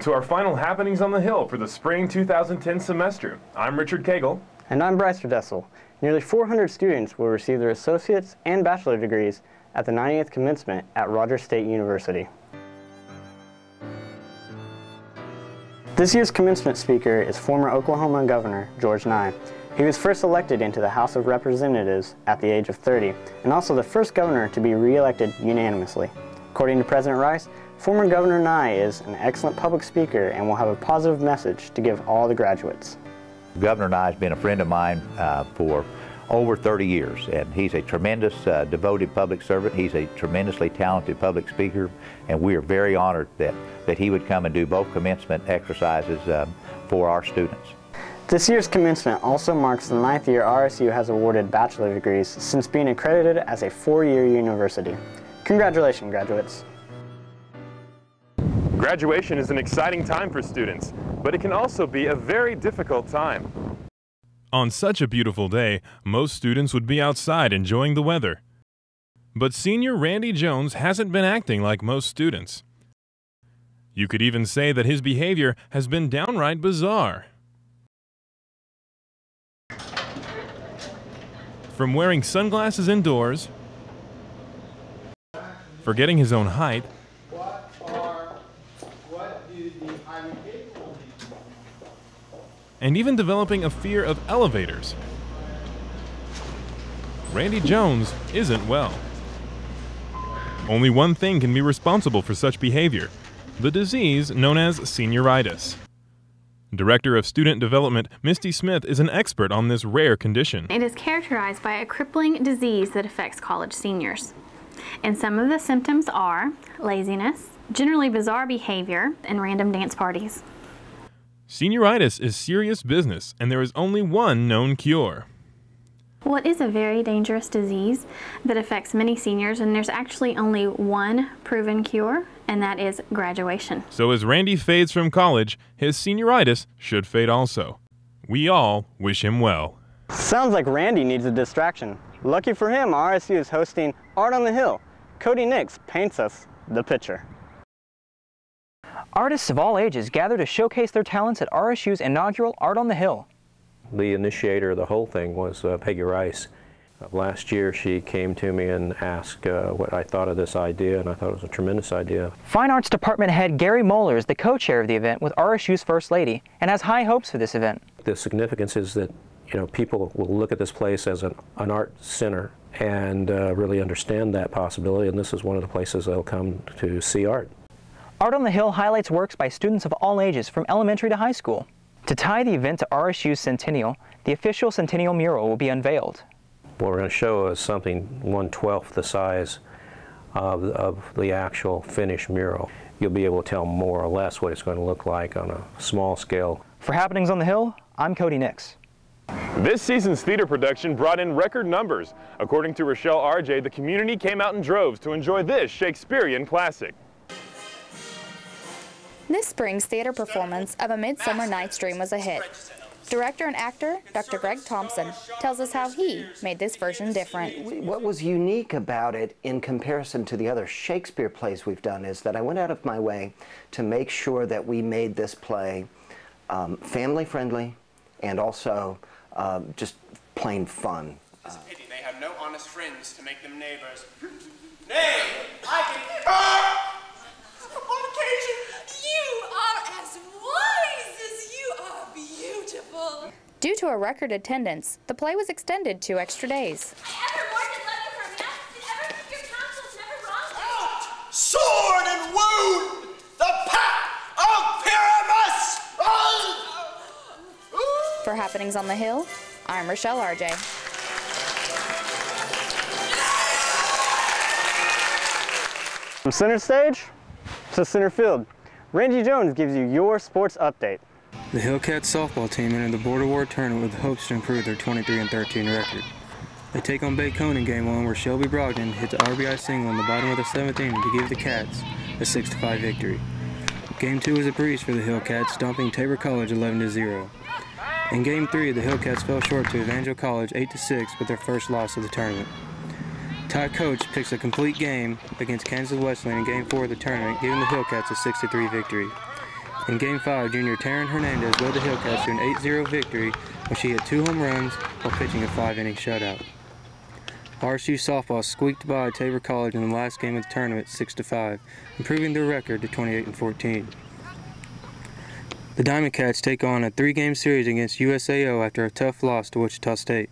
to our final happenings on the Hill for the spring 2010 semester. I'm Richard Cagle. And I'm Bryce Dessel. Nearly 400 students will receive their associate's and bachelor degrees at the 90th commencement at Rogers State University. This year's commencement speaker is former Oklahoma Governor George Nye. He was first elected into the House of Representatives at the age of 30, and also the first governor to be re-elected unanimously. According to President Rice, former Governor Nye is an excellent public speaker and will have a positive message to give all the graduates. Governor Nye has been a friend of mine for over 30 years, and he's a tremendous devoted public servant. He's a tremendously talented public speaker, and we are very honored that he would come and do both commencement exercises for our students. This year's commencement also marks the 9th year RSU has awarded bachelor degrees since being accredited as a 4-year university. Congratulations, graduates. Graduation is an exciting time for students, but it can also be a very difficult time. On such a beautiful day, most students would be outside enjoying the weather. But senior Randy Jones hasn't been acting like most students. You could even say that his behavior has been downright bizarre. From wearing sunglasses indoors, forgetting his own height, and even developing a fear of elevators. Randy Jones isn't well. Only one thing can be responsible for such behavior: the disease known as senioritis. Director of Student Development Misty Smith is an expert on this rare condition. It is characterized by a crippling disease that affects college seniors. And some of the symptoms are laziness, generally bizarre behavior, and random dance parties. Senioritis is serious business, and there is only one known cure. Well, it is a very dangerous disease that affects many seniors, and there's actually only one proven cure, and that is graduation. So as Randy fades from college, his senioritis should fade also. We all wish him well. Sounds like Randy needs a distraction. Lucky for him, RSU is hosting Art on the Hill. Cody Nix paints us the picture. Artists of all ages gather to showcase their talents at RSU's inaugural Art on the Hill. The initiator of the whole thing was Peggy Rice. Last year she came to me and asked what I thought of this idea, and I thought it was a tremendous idea. Fine Arts Department head Gary Moeller is the co-chair of the event with RSU's First Lady and has high hopes for this event. The significance is that people will look at this place as an art center and really understand that possibility, and this is one of the places they'll come to see art. Art on the Hill highlights works by students of all ages from elementary to high school. To tie the event to RSU's centennial, the official centennial mural will be unveiled. What we're going to show is something 1/12 the size of the actual finished mural. You'll be able to tell more or less what it's going to look like on a small scale. For Happenings on the Hill, I'm Cody Nix. This season's theater production brought in record numbers. According to Rochelle RJ, the community came out in droves to enjoy this Shakespearean classic. This spring's theater performance of A Midsummer Night's Dream was a hit. Director and actor Dr. Greg Thompson tells us how he made this version different. What was unique about it in comparison to the other Shakespeare plays we've done is that I went out of my way to make sure that we made this play family friendly and also just plain fun. It's a pity they have no honest friends to make them neighbors. Nay, I can... On occasion, you are as wise as you are beautiful. Due to a record attendance, the play was extended 2 extra days. Out! Sword and wound! The pack of Pyramus! For Happenings on the Hill, I'm Rochelle RJ. From center stage to center field, Randy Jones gives you your sports update. The Hillcats softball team entered the Board Award tournament with hopes to improve their 23-13 record. They take on Bacone in Game 1, where Shelby Brogdon hits an RBI single in the bottom of the 7th inning to give the Cats a 6-5 victory. Game 2 was a breeze for the Hillcats, stomping Tabor College 11-0. In Game 3, the Hillcats fell short to Evangel College 8-6 with their first loss of the tournament. Ty Coach picks a complete game against Kansas Wesleyan in Game 4 of the tournament, giving the Hillcats a 6-3 victory. In Game 5, junior Taryn Hernandez led the Hillcats to an 8-0 victory when she hit 2 home runs while pitching a 5-inning shutout. RSU softball squeaked by Tabor College in the last game of the tournament 6-5, improving their record to 28-14. The Diamond Cats take on a 3-game series against USAO after a tough loss to Wichita State.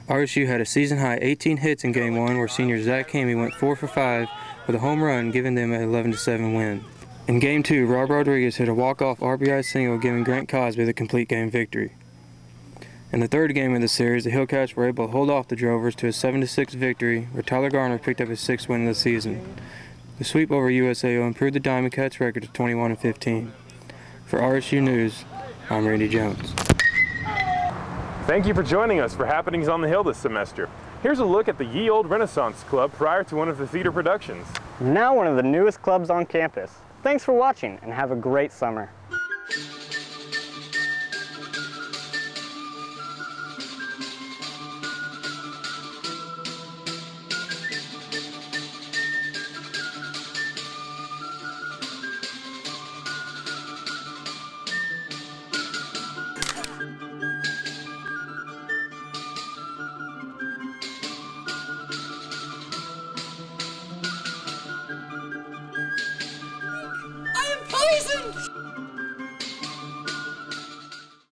RSU had a season-high 18 hits in Game 1 where senior Zach Hamey went 4 for 5 with a home run, giving them an 11-7 win. In Game 2, Rob Rodriguez hit a walk-off RBI single, giving Grant Cosby the complete game victory. In the third game of the series, the Hillcats were able to hold off the Drovers to a 7-6 victory, where Tyler Garner picked up his 6th win of the season. The sweep over USAO improved the Diamond Cats' record to 21-15. For RSU News, I'm Randy Jones. Thank you for joining us for Happenings on the Hill this semester. Here's a look at the Ye Olde Renaissance Club prior to one of the theater productions. Now one of the newest clubs on campus. Thanks for watching and have a great summer.